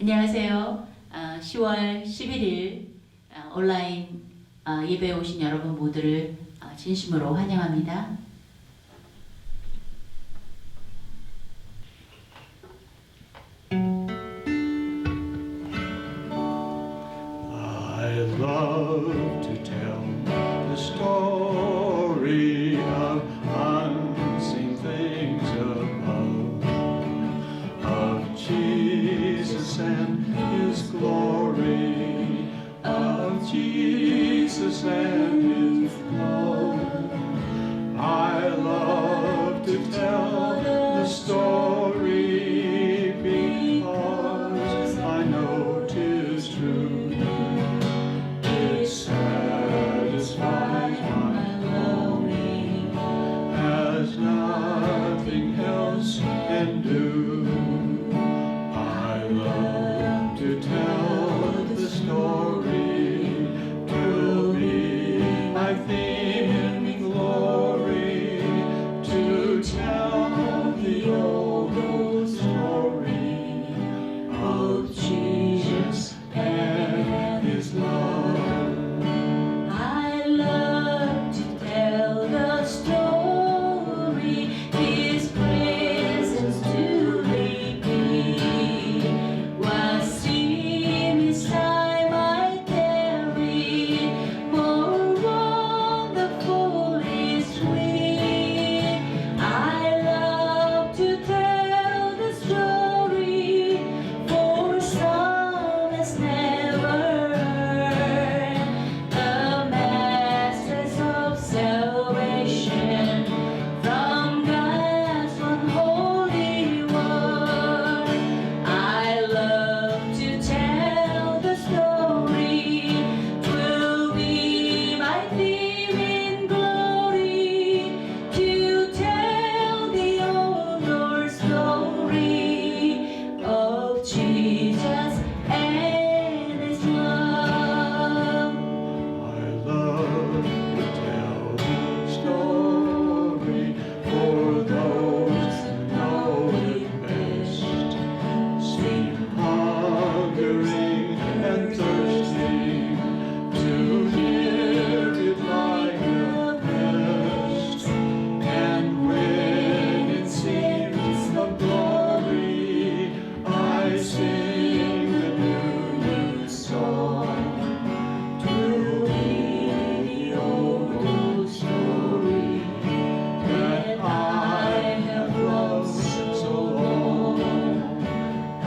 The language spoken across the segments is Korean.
안녕하세요. 10월 11일 온라인 예배에 오신 여러분 모두를 진심으로 환영합니다. I love to tell the story of unseen things above, of Jesus and His glory, of Jesus and His love. I love to tell the story because I know 'tis true. It satisfies my longing as nothing else can do. I love to tell the story, 'twill be my theme in glory, to tell the old story of Jesus and His love. I love to tell the story, His presence to repeat. What seems time I carry, more wonderful is sweet. I love to tell the story, for some has never heard the masters of salvation from God's unholy word. I love to tell the story, 'twill be my theme in glory, to tell the old story of Jesus and His love. I love to tell the story for those who know it best, sleep hungering and thirsting to hear it like a rest. And when it seems a glory, I sing a new song. 'Twill be the old story that I have loved so long. I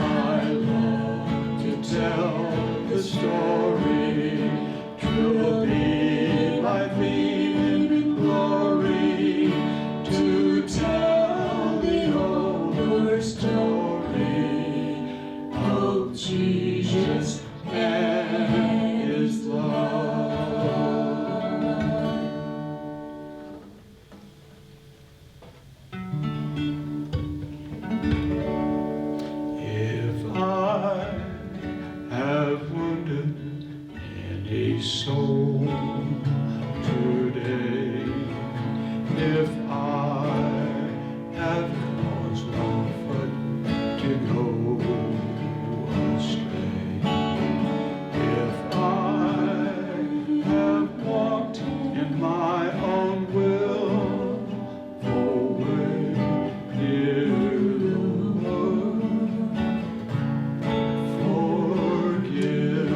love to tell the story, 'twill be my theme in glory, to tell the old story of Jesus and His love. If I have wounded any soul today, if I have caused one foot to go astray, if I have walked in my own will, forward, dear Lord, forgive.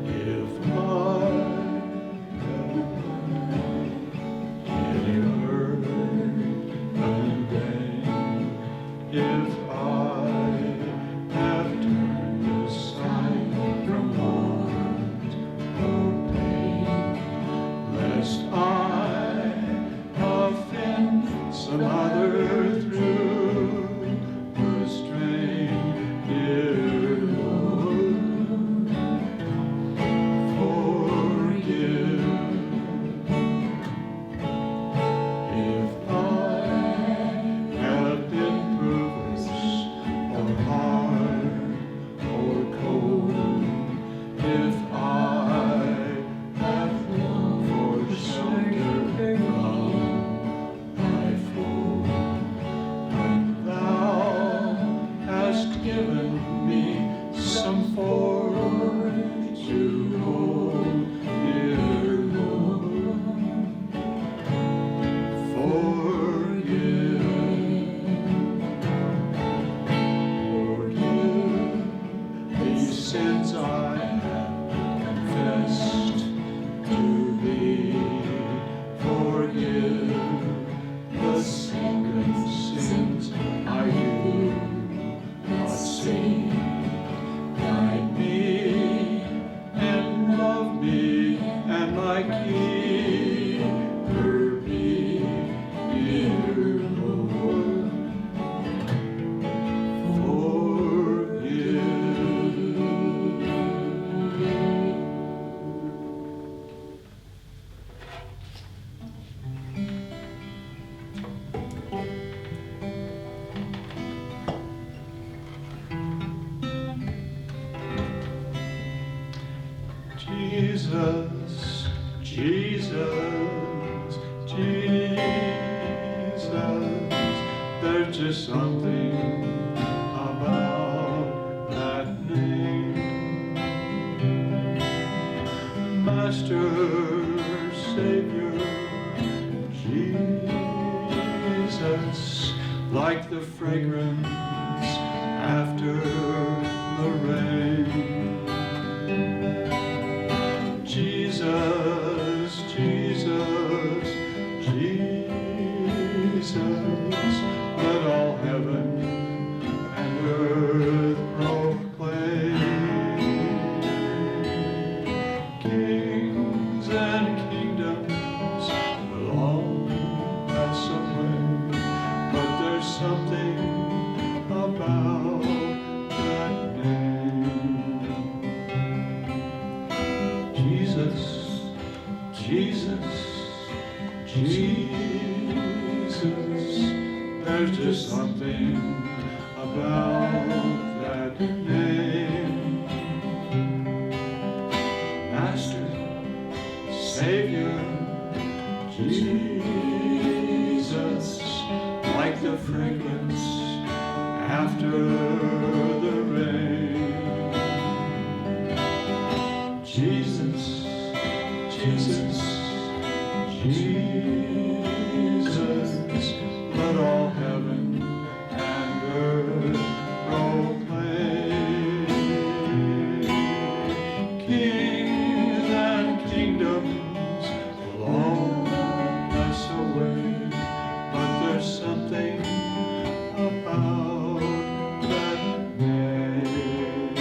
If I have any hurt and pain, if I have turned aside from want or pain, lest I offend some other through restraint, dear Lord, forgive. If I have been perverse or hard or cold, if I have forsaken from thy fold, and thou Jesus, Jesus, Jesus. There's just something about that name. Master, Savior, Jesus, like the fragrance after the rain. Jesus, Jesus, Jesus, let all heaven and earth proclaim. Kings and kingdoms will all pass away, but there's something about that name. Jesus, Jesus, Jesus, there's just something about that name. Master, Savior, Jesus, like the fragrance after the rain. Jesus, Jesus, Jesus, let all heaven and earth proclaim. Kings and kingdoms will all pass away, but there's something about that name.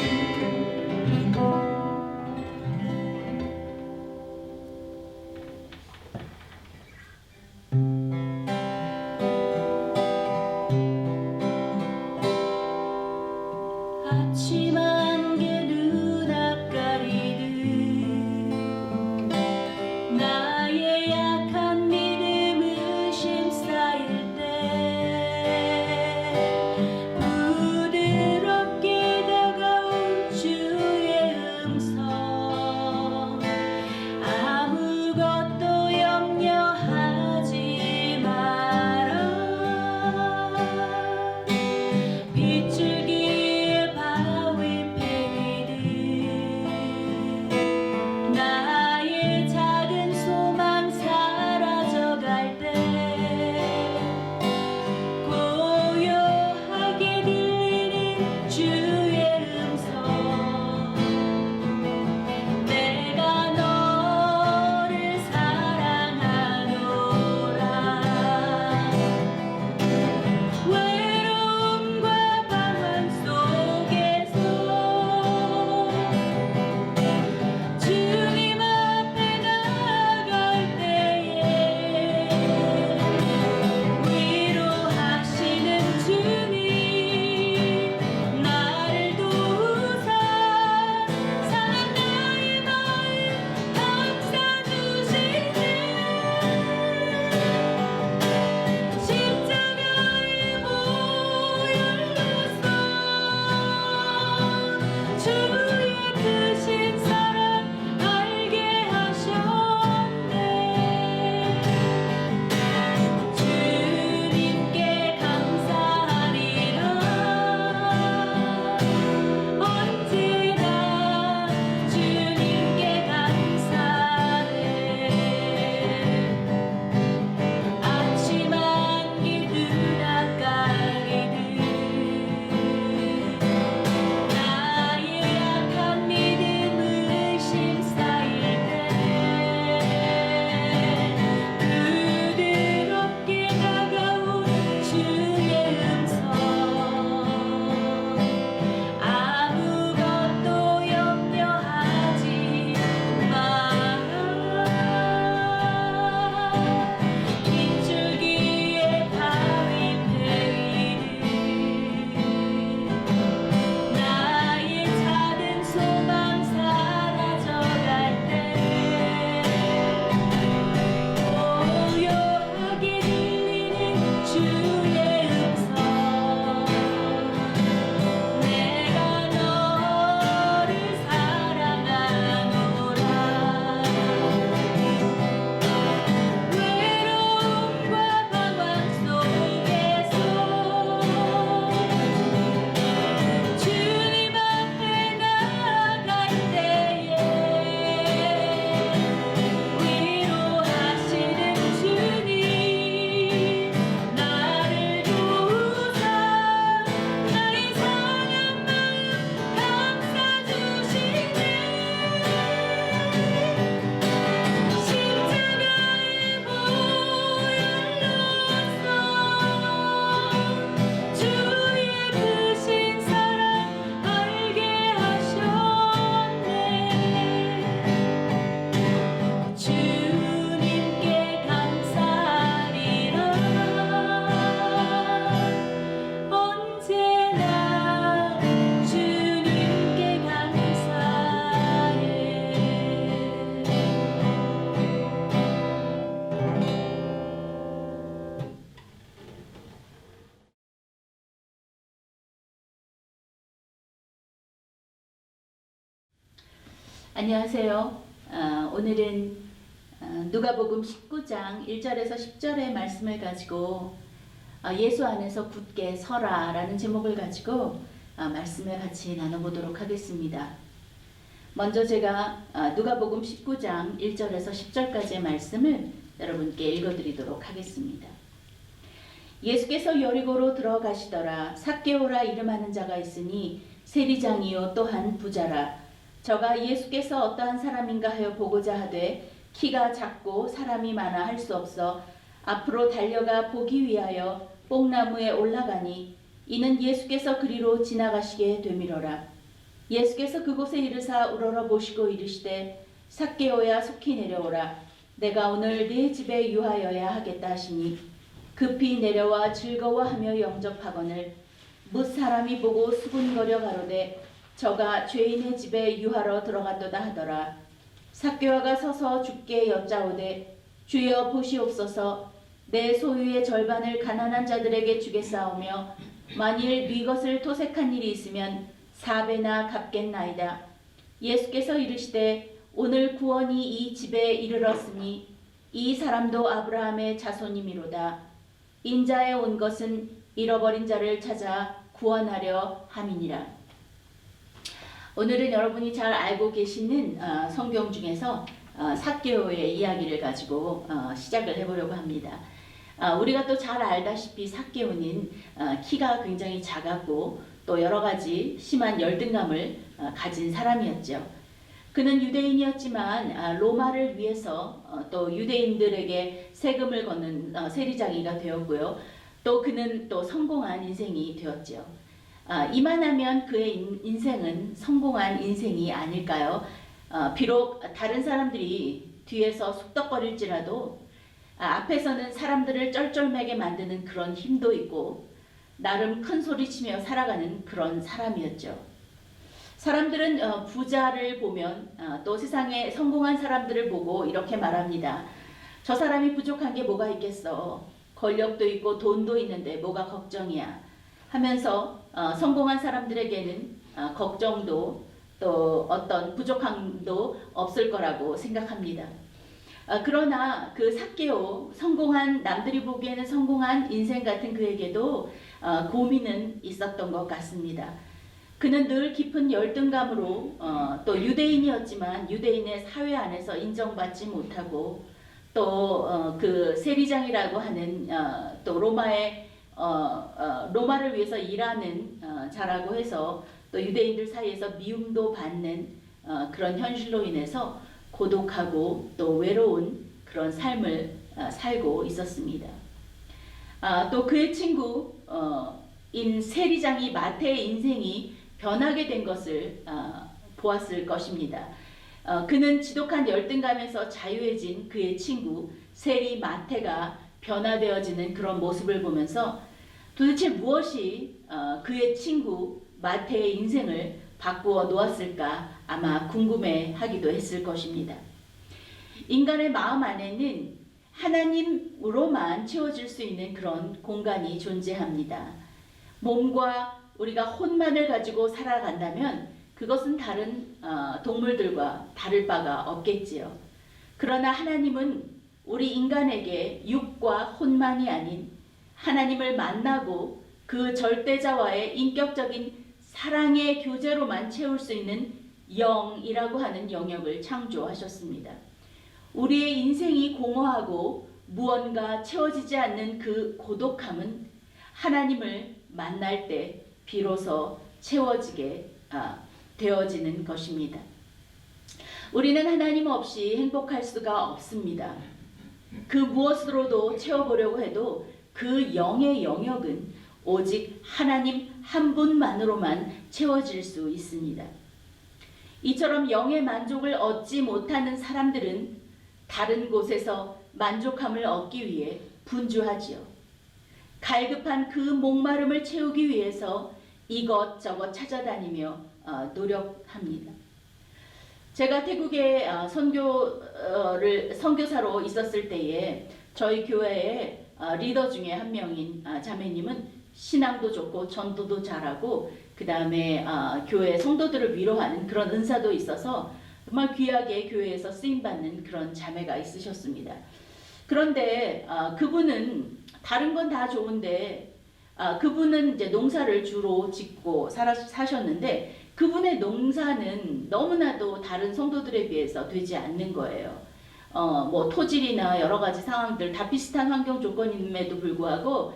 안녕하세요. 오늘은 누가복음 19장 1절에서 10절의 말씀을 가지고 예수 안에서 굳게 서라 라는 제목을 가지고 말씀을 같이 나눠보도록 하겠습니다. 먼저 제가 누가복음 19장 1절에서 10절까지의 말씀을 여러분께 읽어드리도록 하겠습니다. 예수께서 여리고로 들어가시더라. 삭개오라 이름하는 자가 있으니 세리장이요 또한 부자라. 저가 예수께서 어떠한 사람인가 하여 보고자 하되 키가 작고 사람이 많아 할 수 없어 앞으로 달려가 보기 위하여 뽕나무에 올라가니 이는 예수께서 그리로 지나가시게 되미러라. 예수께서 그곳에 이르사 우러러 보시고 이르시되 삭개오야 속히 내려오라. 내가 오늘 네 집에 유하여야 하겠다 하시니 급히 내려와 즐거워하며 영접하거늘 뭇 사람이 보고 수군거려 가로되 저가 죄인의 집에 유하러 들어갔도다 하더라. 삭개오가 서서 주께 여짜오되 주여 보시옵소서 내 소유의 절반을 가난한 자들에게 주겠사오며 만일 네 것을 토색한 일이 있으면 4배나 갚겠나이다. 예수께서 이르시되 오늘 구원이 이 집에 이르렀으니 이 사람도 아브라함의 자손이미로다. 인자에 온 것은 잃어버린 자를 찾아 구원하려 함이니라. 오늘은 여러분이 잘 알고 계시는 성경 중에서 삭개오의 이야기를 가지고 시작을 해보려고 합니다. 우리가 또 잘 알다시피 삭개오는 키가 굉장히 작았고 또 여러 가지 심한 열등감을 가진 사람이었죠. 그는 유대인이었지만 로마를 위해서 또 유대인들에게 세금을 걷는 세리장이가 되었고요. 또 그는 또 성공한 인생이 되었죠. 이만하면 그의 인생은 성공한 인생이 아닐까요? 비록 다른 사람들이 뒤에서 속덕거릴지라도 앞에서는 사람들을 쩔쩔매게 만드는 그런 힘도 있고 나름 큰 소리치며 살아가는 그런 사람이었죠. 사람들은 부자를 보면 또 세상에 성공한 사람들을 보고 이렇게 말합니다. 저 사람이 부족한 게 뭐가 있겠어. 권력도 있고 돈도 있는데 뭐가 걱정이야. 하면서 성공한 사람들에게는 걱정도 또 어떤 부족함도 없을 거라고 생각합니다. 그러나 그 삭개오 성공한 남들이 보기에는 성공한 인생 같은 그에게도 고민은 있었던 것 같습니다. 그는 늘 깊은 열등감으로 또 유대인이었지만 유대인의 사회 안에서 인정받지 못하고 또 그 세리장이라고 하는 또 로마를 위해서 일하는 자라고 해서 또 유대인들 사이에서 미움도 받는 그런 현실로 인해서 고독하고 또 외로운 그런 삶을 살고 있었습니다. 또 그의 친구인 세리장이 마태의 인생이 변하게 된 것을 보았을 것입니다. 그는 지독한 열등감에서 자유해진 그의 친구 세리 마태가 변화되어지는 그런 모습을 보면서 도대체 무엇이 그의 친구 마태의 인생을 바꾸어 놓았을까 아마 궁금해하기도 했을 것입니다. 인간의 마음 안에는 하나님으로만 채워질 수 있는 그런 공간이 존재합니다. 몸과 우리가 혼만을 가지고 살아간다면 그것은 다른 동물들과 다를 바가 없겠지요. 그러나 하나님은 우리 인간에게 육과 혼만이 아닌 하나님을 만나고 그 절대자와의 인격적인 사랑의 교제로만 채울 수 있는 영이라고 하는 영역을 창조하셨습니다. 우리의 인생이 공허하고 무언가 채워지지 않는 그 고독함은 하나님을 만날 때 비로소 채워지게 되어지는 것입니다. 우리는 하나님 없이 행복할 수가 없습니다. 그 무엇으로도 채워보려고 해도 그 영의 영역은 오직 하나님 한 분만으로만 채워질 수 있습니다. 이처럼 영의 만족을 얻지 못하는 사람들은 다른 곳에서 만족함을 얻기 위해 분주하지요. 갈급한 그 목마름을 채우기 위해서 이것저것 찾아다니며 노력합니다. 제가 태국에 선교사로 있었을 때에 저희 교회에 리더 중에 한 명인 자매님은 신앙도 좋고 전도도 잘하고 그 다음에 교회 성도들을 위로하는 그런 은사도 있어서 정말 귀하게 교회에서 쓰임받는 그런 자매가 있으셨습니다. 그런데 그분은 다른 건 다 좋은데 그분은 이제 농사를 주로 짓고 사셨는데 그분의 농사는 너무나도 다른 성도들에 비해서 되지 않는 거예요. 뭐 토질이나 여러 가지 상황들 다 비슷한 환경 조건임에도 불구하고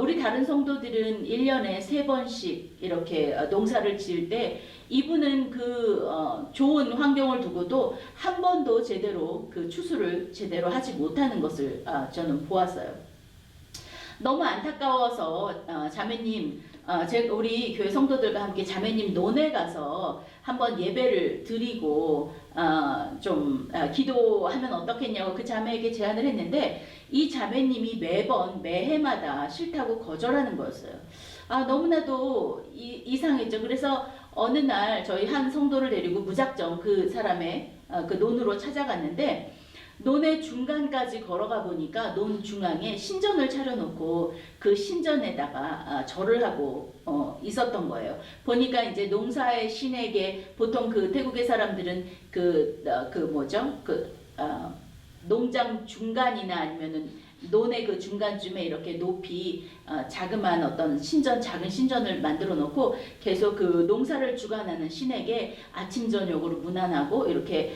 우리 다른 성도들은 1년에 3번씩 이렇게 농사를 지을 때 이분은 그 좋은 환경을 두고도 한 번도 제대로 그 추수를 제대로 하지 못하는 것을 저는 보았어요. 너무 안타까워서 자매님, 우리 교회 성도들과 함께 자매님 논에 가서 한번 예배를 드리고 좀 기도하면 어떻겠냐고 그 자매에게 제안을 했는데 이 자매님이 매해마다 싫다고 거절하는 거였어요. 너무나도 이상했죠. 그래서 어느 날 저희 한 성도를 데리고 무작정 그 사람의 그 논으로 찾아갔는데 논의 중간까지 걸어가 보니까 논 중앙에 신전을 차려놓고 그 신전에다가 절을 하고 있었던 거예요. 보니까 이제 농사의 신에게 보통 그 태국의 사람들은 농장 중간이나 아니면은 논의 그 중간쯤에 이렇게 높이 자그마한 어떤 작은 신전을 만들어 놓고 계속 그 농사를 주관하는 신에게 아침 저녁으로 문안하고 이렇게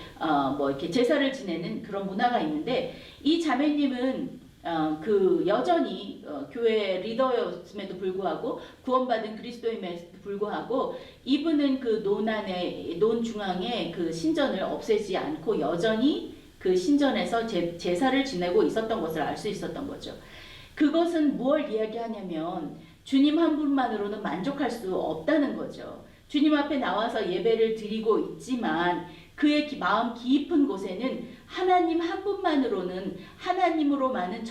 이렇게 제사를 지내는 그런 문화가 있는데 이 자매님은 그 여전히 교회 리더였음에도 불구하고 구원받은 그리스도임에도 불구하고 이분은 그 논 중앙에 그 신전을 없애지 않고 여전히 그 신전에서 제사를 지내고 있었던 것을 알 수 있었던 거죠. 그것은 무엇을 이야기하냐면 주님 한 분만으로는 만족할 수 없다는 거죠. 주님 앞에 나와서 예배를 드리고 있지만 그의 마음 깊은 곳에는 하나님 한 분만으로는 하나님으로만은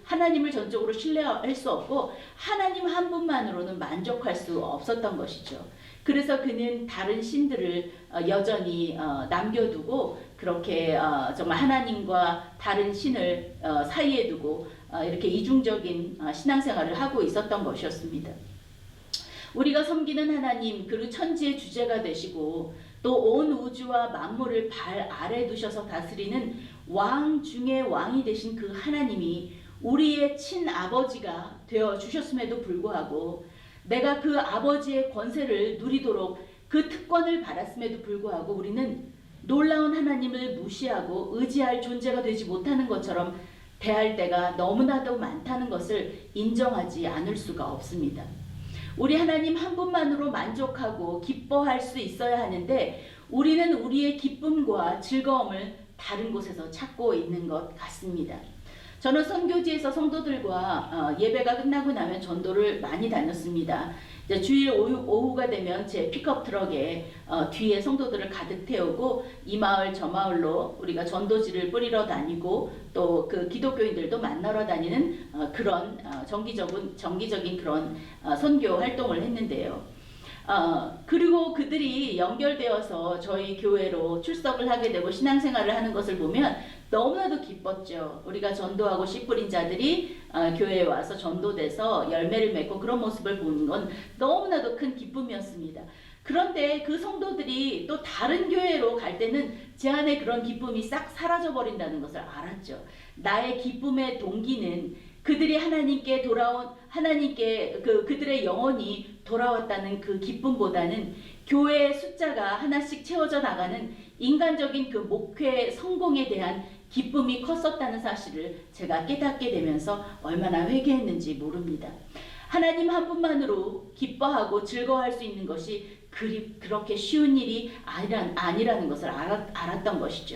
하나님을 전적으로 신뢰할 수 없고 하나님 한 분만으로는 만족할 수 없었던 것이죠. 그래서 그는 다른 신들을 여전히 남겨두고 그렇게 정말 하나님과 다른 신을 사이에 두고 이렇게 이중적인 신앙생활을 하고 있었던 것이었습니다. 우리가 섬기는 하나님 그리고 천지의 주제가 되시고 또 온 우주와 만물을 발 아래 두셔서 다스리는 왕 중의 왕이 되신 그 하나님이 우리의 친아버지가 되어 주셨음에도 불구하고 내가 그 아버지의 권세를 누리도록 그 특권을 받았음에도 불구하고 우리는 놀라운 하나님을 무시하고 의지할 존재가 되지 못하는 것처럼 대할 때가 너무나도 많다는 것을 인정하지 않을 수가 없습니다. 우리 하나님 한 분만으로 만족하고 기뻐할 수 있어야 하는데 우리는 우리의 기쁨과 즐거움을 다른 곳에서 찾고 있는 것 같습니다. 저는 선교지에서 성도들과 예배가 끝나고 나면 전도를 많이 다녔습니다. 이제 주일 오후가 되면 제 픽업 트럭에 뒤에 성도들을 가득 태우고 이 마을 저 마을로 우리가 전도지를 뿌리러 다니고 또 그 기독교인들도 만나러 다니는 그런 정기적인 그런 선교 활동을 했는데요. 그리고 그들이 연결되어서 저희 교회로 출석을 하게 되고 신앙생활을 하는 것을 보면 너무나도 기뻤죠. 우리가 전도하고 씨 뿌린 자들이 교회에 와서 전도돼서 열매를 맺고 그런 모습을 보는 건 너무나도 큰 기쁨이었습니다. 그런데 그 성도들이 또 다른 교회로 갈 때는 제 안에 그런 기쁨이 싹 사라져 버린다는 것을 알았죠. 나의 기쁨의 동기는 그들이 그들의 영혼이 돌아왔다는 그 기쁨보다는 교회의 숫자가 하나씩 채워져 나가는 인간적인 그 목회 성공에 대한 기쁨이 컸었다는 사실을 제가 깨닫게 되면서 얼마나 회개했는지 모릅니다. 하나님 한 분만으로 기뻐하고 즐거워할 수 있는 것이 그렇게 쉬운 일이 아니라는 것을 알았던 것이죠.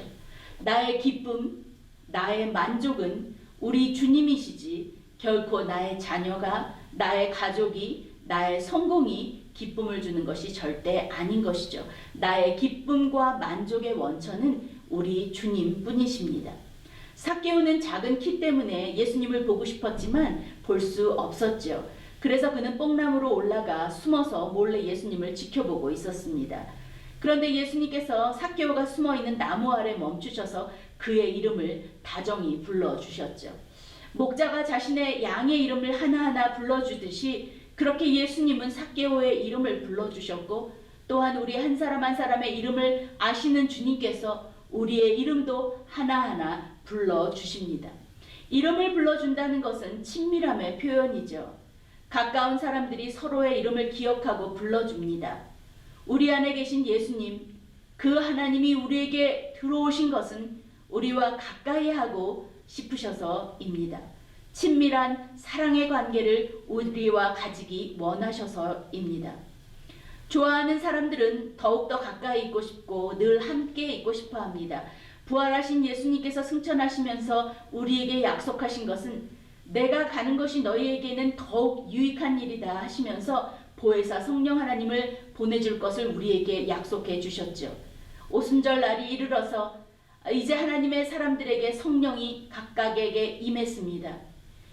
나의 기쁨, 나의 만족은 우리 주님이시지 결코 나의 자녀가, 나의 가족이, 나의 성공이 기쁨을 주는 것이 절대 아닌 것이죠. 나의 기쁨과 만족의 원천은 우리 주님 뿐이십니다. 삭개오는 작은 키 때문에 예수님을 보고 싶었지만 볼 수 없었죠. 그래서 그는 뽕나무로 올라가 숨어서 몰래 예수님을 지켜보고 있었습니다. 그런데 예수님께서 삭개오가 숨어있는 나무 아래 멈추셔서 그의 이름을 다정히 불러주셨죠. 목자가 자신의 양의 이름을 하나하나 불러주듯이 그렇게 예수님은 삭개오의 이름을 불러주셨고 또한 우리 한 사람 한 사람의 이름을 아시는 주님께서 우리의 이름도 하나하나 불러주십니다. 이름을 불러준다는 것은 친밀함의 표현이죠. 가까운 사람들이 서로의 이름을 기억하고 불러줍니다. 우리 안에 계신 예수님, 그 하나님이 우리에게 들어오신 것은 우리와 가까이 하고 싶으셔서입니다. 친밀한 사랑의 관계를 우리와 가지기 원하셔서입니다. 좋아하는 사람들은 더욱더 가까이 있고 싶고 늘 함께 있고 싶어 합니다. 부활하신 예수님께서 승천하시면서 우리에게 약속하신 것은 내가 가는 것이 너희에게는 더욱 유익한 일이다 하시면서 보혜사 성령 하나님을 보내줄 것을 우리에게 약속해 주셨죠. 오순절 날이 이르러서 이제 하나님의 사람들에게 성령이 각각에게 임했습니다.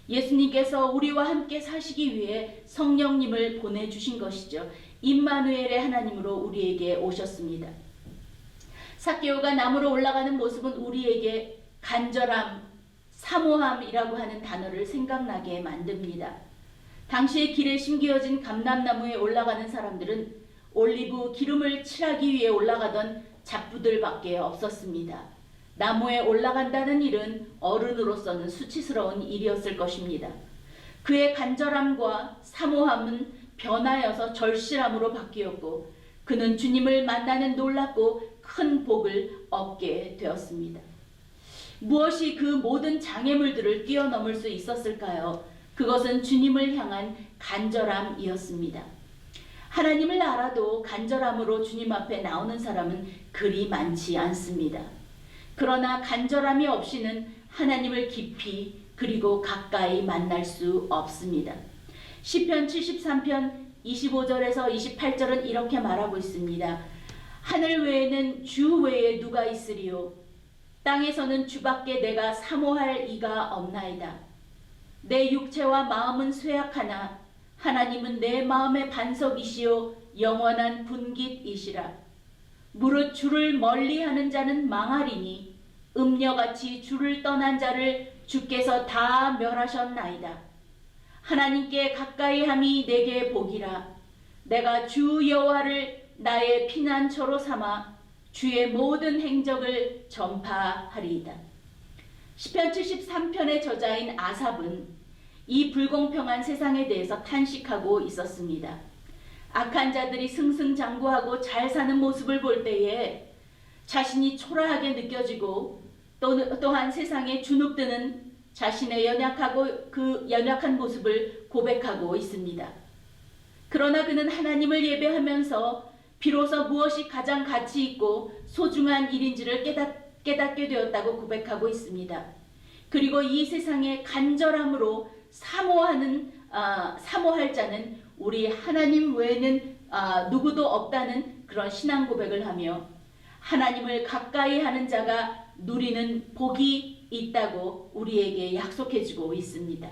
예수님께서 우리와 함께 사시기 위해 성령님을 보내주신 것이죠. 임마누엘의 하나님으로 우리에게 오셨습니다. 삭개오가 나무로 올라가는 모습은 우리에게 간절함, 사모함이라고 하는 단어를 생각나게 만듭니다. 당시의 길에 심기어진 감람나무에 올라가는 사람들은 올리브 기름을 칠하기 위해 올라가던 잡부들밖에 없었습니다. 나무에 올라간다는 일은 어른으로서는 수치스러운 일이었을 것입니다. 그의 간절함과 사모함은 변하여서 절실함으로 바뀌었고 그는 주님을 만나는 놀랍고 큰 복을 얻게 되었습니다. 무엇이 그 모든 장애물들을 뛰어넘을 수 있었을까요? 그것은 주님을 향한 간절함이었습니다. 하나님을 알아도 간절함으로 주님 앞에 나오는 사람은 그리 많지 않습니다. 그러나 간절함이 없이는 하나님을 깊이 그리고 가까이 만날 수 없습니다. 시편 73편 25절에서 28절은 이렇게 말하고 있습니다. 하늘 외에는 주 외에 누가 있으리요? 땅에서는 주밖에 내가 사모할 이가 없나이다. 내 육체와 마음은 쇠약하나 하나님은 내 마음의 반석이시요 영원한 분깃이시라. 무릇 주를 멀리하는 자는 망하리니 음녀같이 주를 떠난 자를 주께서 다 멸하셨나이다. 하나님께 가까이함이 내게 복이라. 내가 주 여호와를 나의 피난처로 삼아 주의 모든 행적을 전파하리이다. 시편 73편의 저자인 아삽은 이 불공평한 세상에 대해서 탄식하고 있었습니다. 악한 자들이 승승장구하고 잘 사는 모습을 볼 때에 자신이 초라하게 느껴지고 또한 세상에 주눅드는 자신의 연약하고 그 연약한 모습을 고백하고 있습니다. 그러나 그는 하나님을 예배하면서 비로소 무엇이 가장 가치 있고 소중한 일인지를 깨닫게 되었다고 고백하고 있습니다. 그리고 이 세상에 간절함으로 사모할 자는 우리 하나님 외에는 누구도 없다는 그런 신앙 고백을 하며 하나님을 가까이 하는 자가 누리는 복이 있다고 우리에게 약속해주고 있습니다.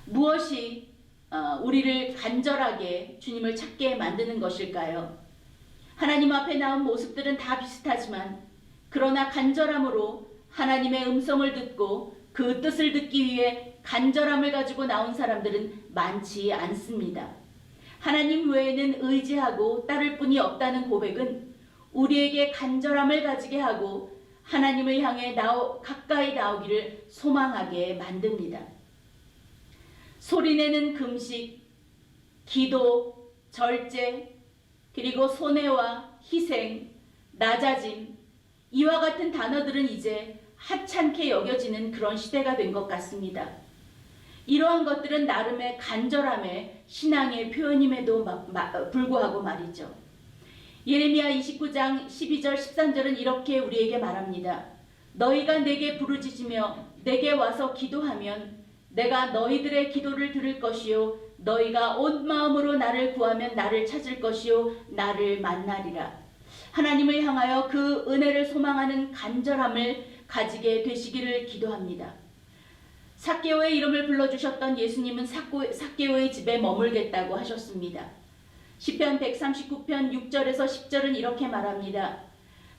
무엇이 우리를 간절하게 주님을 찾게 만드는 것일까요? 하나님 앞에 나온 모습들은 다 비슷하지만 그러나 간절함으로 하나님의 음성을 듣고 그 뜻을 듣기 위해 간절함을 가지고 나온 사람들은 많지 않습니다. 하나님 외에는 의지하고 따를 분이 없다는 고백은 우리에게 간절함을 가지게 하고 하나님을 향해 가까이 나오기를 소망하게 만듭니다. 소리내는 금식, 기도, 절제, 그리고 손해와 희생, 낮아짐, 이와 같은 단어들은 이제 하찮게 여겨지는 그런 시대가 된 것 같습니다. 이러한 것들은 나름의 간절함의 신앙의 표현임에도 불구하고 말이죠. 예레미야 29장 12절 13절은 이렇게 우리에게 말합니다. 너희가 내게 부르짖으며 내게 와서 기도하면 내가 너희들의 기도를 들을 것이요 너희가 온 마음으로 나를 구하면 나를 찾을 것이요 나를 만나리라. 하나님을 향하여 그 은혜를 소망하는 간절함을 가지게 되시기를 기도합니다. 삭개오의 이름을 불러주셨던 예수님은 삭개오의 집에 머물겠다고 하셨습니다. 시편 139편 6절에서 10절은 이렇게 말합니다.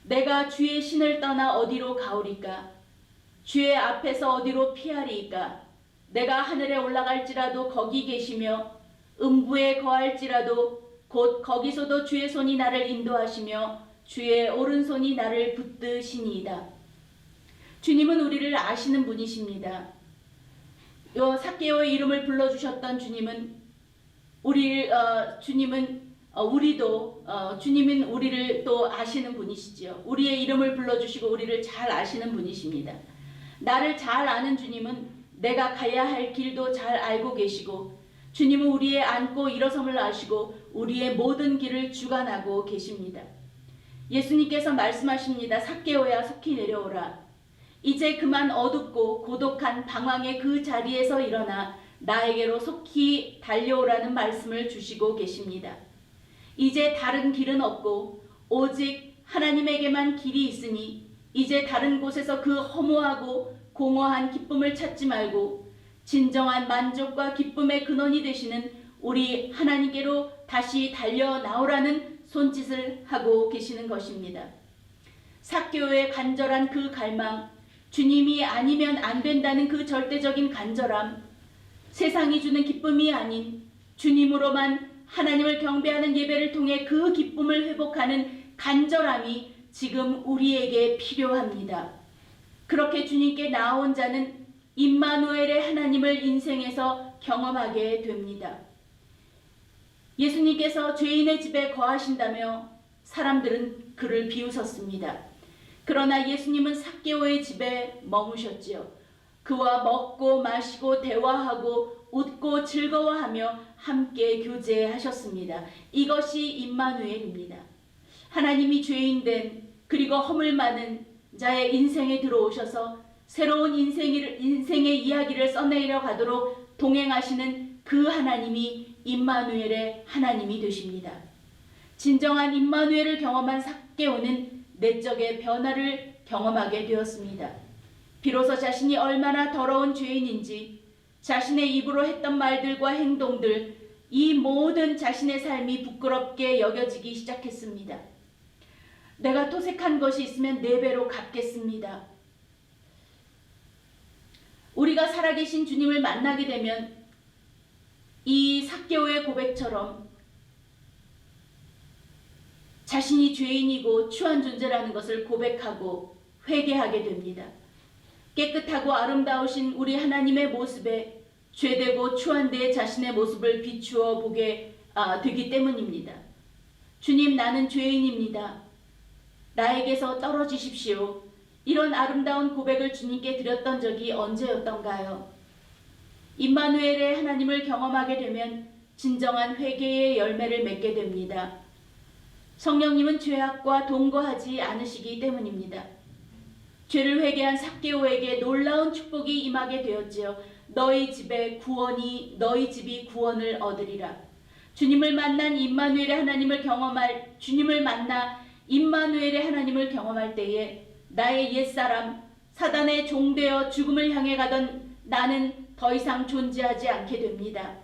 내가 주의 신을 떠나 어디로 가오리까? 주의 앞에서 어디로 피하리이까? 내가 하늘에 올라갈지라도 거기 계시며 음부에 거할지라도 곧 거기서도 주의 손이 나를 인도하시며 주의 오른손이 나를 붙드시니이다. 주님은 우리를 아시는 분이십니다. 요 삭개오의 이름을 불러주셨던 주님은 주님은 우리를 또 아시는 분이시지요. 우리의 이름을 불러주시고 우리를 잘 아시는 분이십니다. 나를 잘 아는 주님은 내가 가야 할 길도 잘 알고 계시고, 주님은 우리의 앉고 일어섬을 아시고 우리의 모든 길을 주관하고 계십니다. 예수님께서 말씀하십니다. 삭개오야, 속히 내려오라. 이제 그만 어둡고 고독한 방황의 그 자리에서 일어나 나에게로 속히 달려오라는 말씀을 주시고 계십니다. 이제 다른 길은 없고 오직 하나님에게만 길이 있으니 이제 다른 곳에서 그 허무하고 공허한 기쁨을 찾지 말고 진정한 만족과 기쁨의 근원이 되시는 우리 하나님께로 다시 달려 나오라는 손짓을 하고 계시는 것입니다. 삭개오의 간절한 그 갈망, 주님이 아니면 안 된다는 그 절대적인 간절함, 세상이 주는 기쁨이 아닌 주님으로만 하나님을 경배하는 예배를 통해 그 기쁨을 회복하는 간절함이 지금 우리에게 필요합니다. 그렇게 주님께 나온 자는 임마누엘의 하나님을 인생에서 경험하게 됩니다. 예수님께서 죄인의 집에 거하신다며 사람들은 그를 비웃었습니다. 그러나 예수님은 삭개오의 집에 머무셨지요. 그와 먹고 마시고 대화하고 웃고 즐거워하며 함께 교제하셨습니다. 이것이 임마누엘입니다. 하나님이 죄인된 그리고 허물 많은 자의 인생에 들어오셔서 새로운 인생의 이야기를 써내려 가도록 동행하시는 그 하나님이 임마누엘의 하나님이 되십니다. 진정한 임마누엘을 경험한 삭개오는 내적의 변화를 경험하게 되었습니다. 비로소 자신이 얼마나 더러운 죄인인지 자신의 입으로 했던 말들과 행동들, 이 모든 자신의 삶이 부끄럽게 여겨지기 시작했습니다. 내가 토색한 것이 있으면 4배로 갚겠습니다. 우리가 살아계신 주님을 만나게 되면 이 삭개오의 고백처럼 자신이 죄인이고 추한 존재라는 것을 고백하고 회개하게 됩니다. 깨끗하고 아름다우신 우리 하나님의 모습에 죄되고 추한 내 자신의 모습을 비추어 보게 되기 때문입니다. 주님, 나는 죄인입니다. 나에게서 떨어지십시오. 이런 아름다운 고백을 주님께 드렸던 적이 언제였던가요? 임마누엘의 하나님을 경험하게 되면 진정한 회개의 열매를 맺게 됩니다. 성령님은 죄악과 동거하지 않으시기 때문입니다. 죄를 회개한 삭개오에게 놀라운 축복이 임하게 되었지요. 너희 집이 구원을 얻으리라. 주님을 만나 임마누엘의 하나님을 경험할 때에 나의 옛사람 사단의 종되어 죽음을 향해 가던 나는 더 이상 존재하지 않게 됩니다.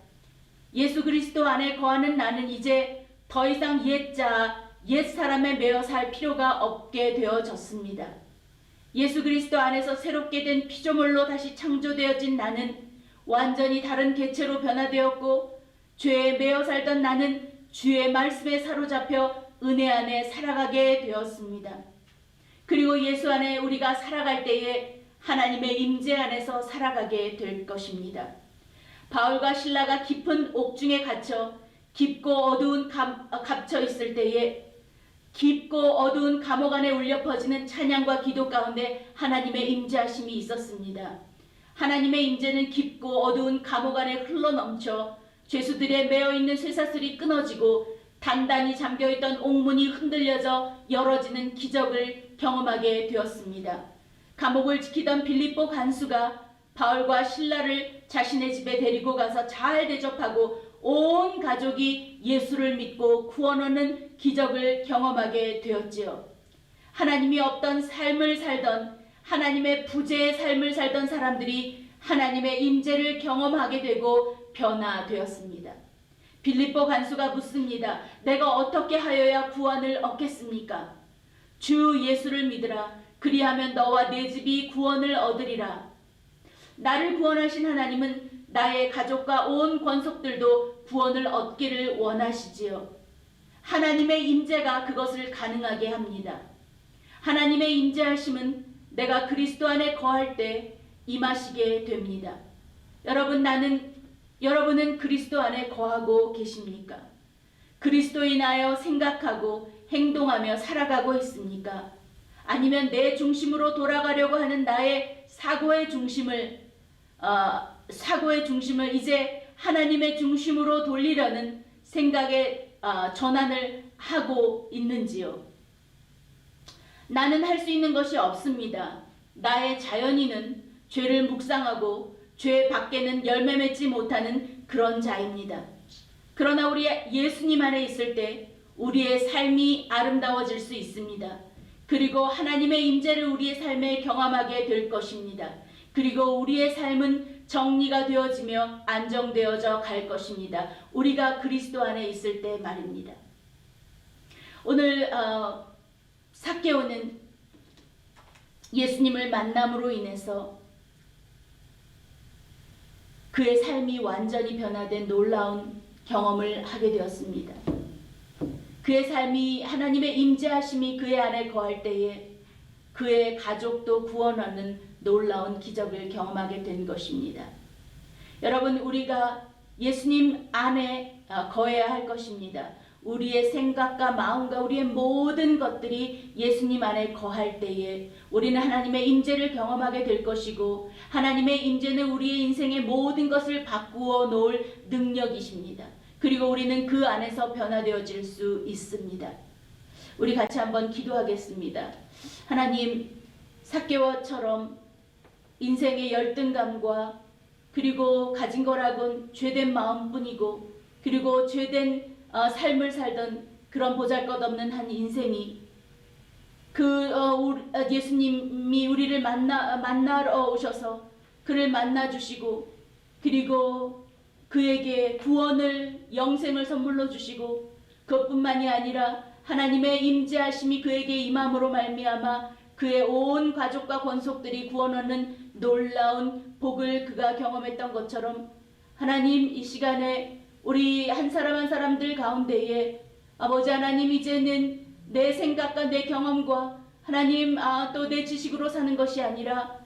예수 그리스도 안에 거하는 나는 이제 더 이상 옛사람에 매여 살 필요가 없게 되어졌습니다. 예수 그리스도 안에서 새롭게 된 피조물로 다시 창조되어진 나는 완전히 다른 개체로 변화되었고, 죄에 매여 살던 나는 주의 말씀에 사로잡혀 은혜 안에 살아가게 되었습니다. 그리고 예수 안에 우리가 살아갈 때에 하나님의 임재 안에서 살아가게 될 것입니다. 바울과 실라가 깊은 옥중에 갇혀 갇혀 있을 때에 깊고 어두운 감옥 안에 울려 퍼지는 찬양과 기도 가운데 하나님의 임재하심이 있었습니다. 하나님의 임재는 깊고 어두운 감옥 안에 흘러넘쳐 죄수들에 매어있는 쇠사슬이 끊어지고 단단히 잠겨있던 옥문이 흔들려져 열어지는 기적을 경험하게 되었습니다. 감옥을 지키던 빌립보 간수가 바울과 실라를 자신의 집에 데리고 가서 잘 대접하고 온 가족이 예수를 믿고 구원 얻는 기적을 경험하게 되었지요. 하나님이 없던 삶을 살던, 하나님의 부재의 삶을 살던 사람들이 하나님의 임재를 경험하게 되고 변화되었습니다. 빌립보 간수가 묻습니다. 내가 어떻게 하여야 구원을 얻겠습니까? 주 예수를 믿으라. 그리하면 너와 내 집이 구원을 얻으리라. 나를 구원하신 하나님은 나의 가족과 온 권속들도 구원을 얻기를 원하시지요. 하나님의 임재가 그것을 가능하게 합니다. 하나님의 임재하심은 내가 그리스도 안에 거할 때 임하시게 됩니다. 여러분은 그리스도 안에 거하고 계십니까? 그리스도에 인하여 생각하고 행동하며 살아가고 있습니까? 아니면 내 중심으로 돌아가려고 하는 나의 사고의 중심을 이제 하나님의 중심으로 돌리려는 생각의 전환을 하고 있는지요? 나는 할 수 있는 것이 없습니다. 나의 자연인은 죄를 묵상하고 죄 밖에는 열매 맺지 못하는 그런 자입니다. 그러나 우리 예수님 안에 있을 때 우리의 삶이 아름다워질 수 있습니다. 그리고 하나님의 임재를 우리의 삶에 경험하게 될 것입니다. 그리고 우리의 삶은 정리가 되어지며 안정되어져 갈 것입니다. 우리가 그리스도 안에 있을 때 말입니다. 오늘 삭개오는 예수님을 만남으로 인해서 그의 삶이 완전히 변화된 놀라운 경험을 하게 되었습니다. 그의 삶이 하나님의 임재하심이 그의 안에 거할 때에 그의 가족도 구원하는 놀라운 기적을 경험하게 된 것입니다. 여러분, 우리가 예수님 안에 거해야 할 것입니다. 우리의 생각과 마음과 우리의 모든 것들이 예수님 안에 거할 때에 우리는 하나님의 임재를 경험하게 될 것이고, 하나님의 임재는 우리의 인생의 모든 것을 바꾸어 놓을 능력이십니다. 그리고 우리는 그 안에서 변화되어질 수 있습니다. 우리 같이 한번 기도하겠습니다. 하나님, 삭개오처럼 인생의 열등감과 그리고 가진 거라곤 죄된 마음뿐이고, 그리고 죄된 삶을 살던 그런 보잘것없는 한 인생이 예수님이 우리를 만나러 오셔서 그를 만나 주시고, 그리고 그에게 구원을, 영생을 선물로 주시고, 그것뿐만이 아니라 하나님의 임재하심이 그에게 임함으로 말미암아 그의 온 가족과 권속들이 구원 얻는 놀라운 복을 그가 경험했던 것처럼, 하나님, 이 시간에 우리 한 사람 한 사람들 가운데에 아버지 하나님, 이제는 내 생각과 내 경험과 하나님 또 내 지식으로 사는 것이 아니라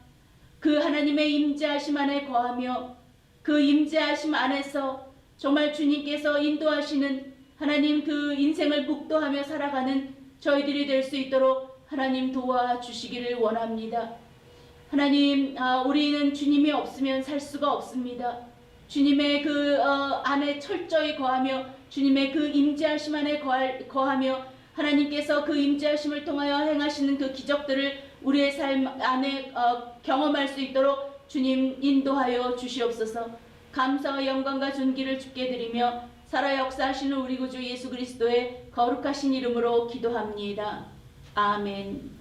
그 하나님의 임재하심 안에 거하며 그 임재하심 안에서 정말 주님께서 인도하시는 하나님 그 인생을 묵도하며 살아가는 저희들이 될 수 있도록 하나님 도와주시기를 원합니다. 하나님, 우리는 주님이 없으면 살 수가 없습니다. 주님의 그 안에 철저히 거하며 주님의 그 임재하심 안에 거하며 하나님께서 그 임재하심을 통하여 행하시는 그 기적들을 우리의 삶 안에 경험할 수 있도록 주님 인도하여 주시옵소서. 감사와 영광과 존귀를 주께 드리며 살아 역사하시는 우리 구주 예수 그리스도의 거룩하신 이름으로 기도합니다. 아멘.